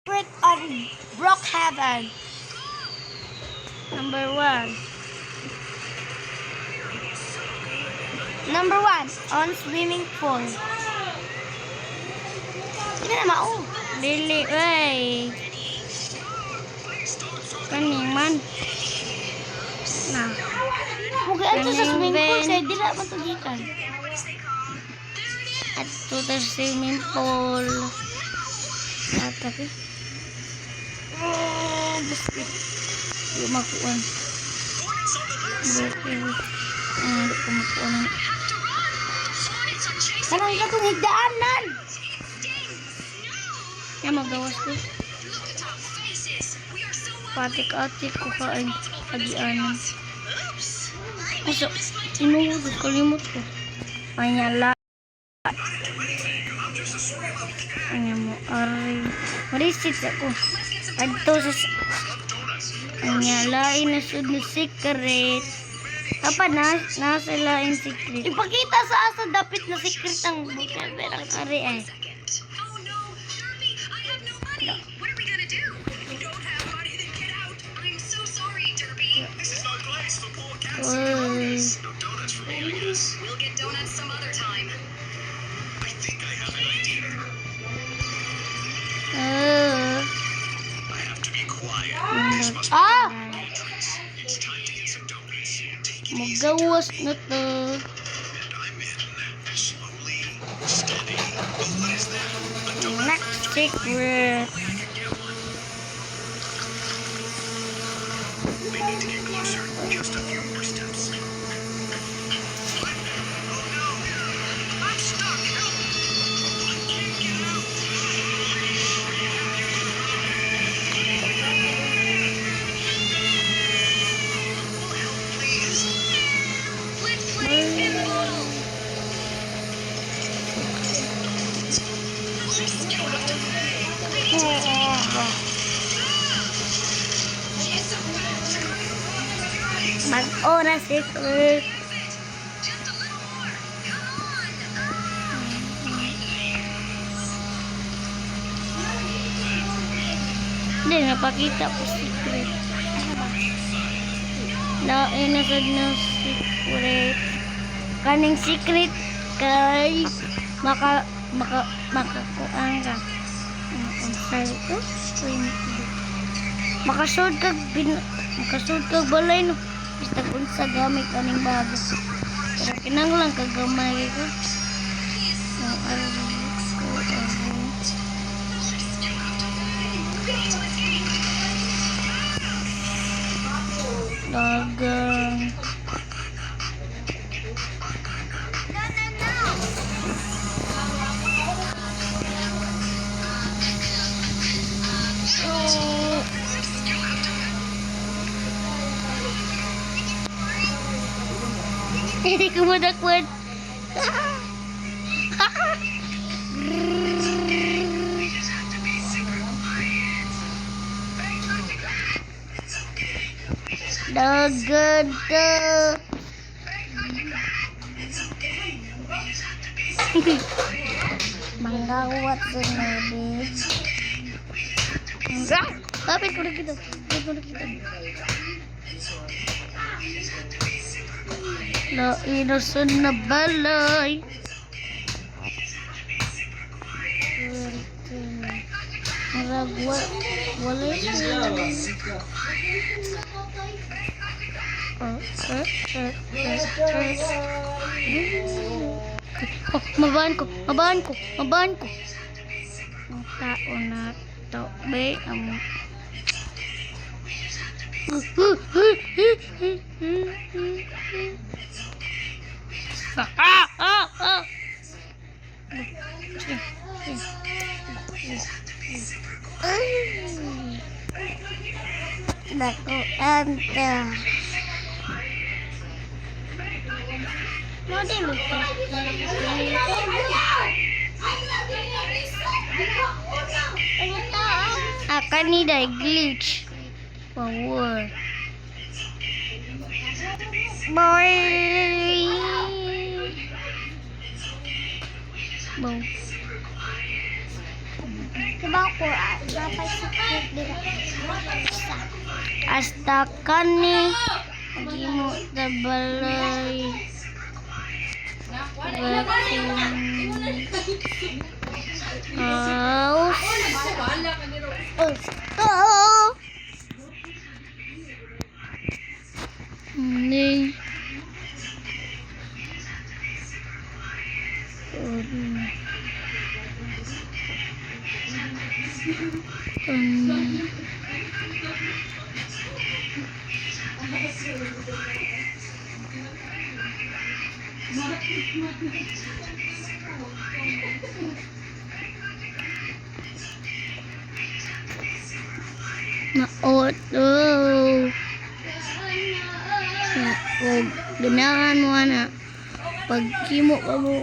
Secret of Brookhaven. Number 1. Number 1 on swimming pool. Hindi na mao. Dili, wey. Kaning man. Na. Mugay ato sa swimming pool kay dila man to gikan. At to the swimming pool. Tapi. Oh, biscuit. Di makuan. Di makuan. Kanang katong higdaanan. Ya magawas ko. Patik-atik ko kain agianan. Uso, tinungod kalimot ko. Panyala. Anya mo ari. Marisit ako. Adto sa anya lain na sud na secret. Apa nasa lain secret. Ipakita sa asa dapit na secret ang bukal berang Ari ay. Uy. We'll get donuts some other time. I think I have an idea. I have to be quiet. This must be Ah! the entrance. It's time to get some donuts. Take it easy. Magawas na to. And I'm in. Slowly, steady. Oh, what is that? A donut Next factory? secret. I can get one. We need to get closer. Just a few more steps. Oh no! I'm stuck! Help! I can't get out! Oh, help, please! You have to Mag-ora secret. just a little more. Come on! Hindi, napakita po secret. Inasad na secret. Kaning secret kay makakuan ka. Sorry ko. Makasud kag balay no. Basta unsa gamit kaning bago. Pero kinahanglan kag gamay ko. Ang araw ko. Dagang. Hindi ko madakwad. Dagan ka. Manggawat sa nabis. Kapit ko na kita. Na inusun na balay. Maragwa. Walay siya. Oh, mabahan ko. Ang tao na to. Be, amo. Naku, anta. Modi mo ko. Akan ni dah glitch. Power. Boy. Bow. ba ko? Dapat sakit dira. Hasta kani gimo sa balay. House. Oo. Hindi. Na-auto. Ganahan mo na. Pagkimo ka mo.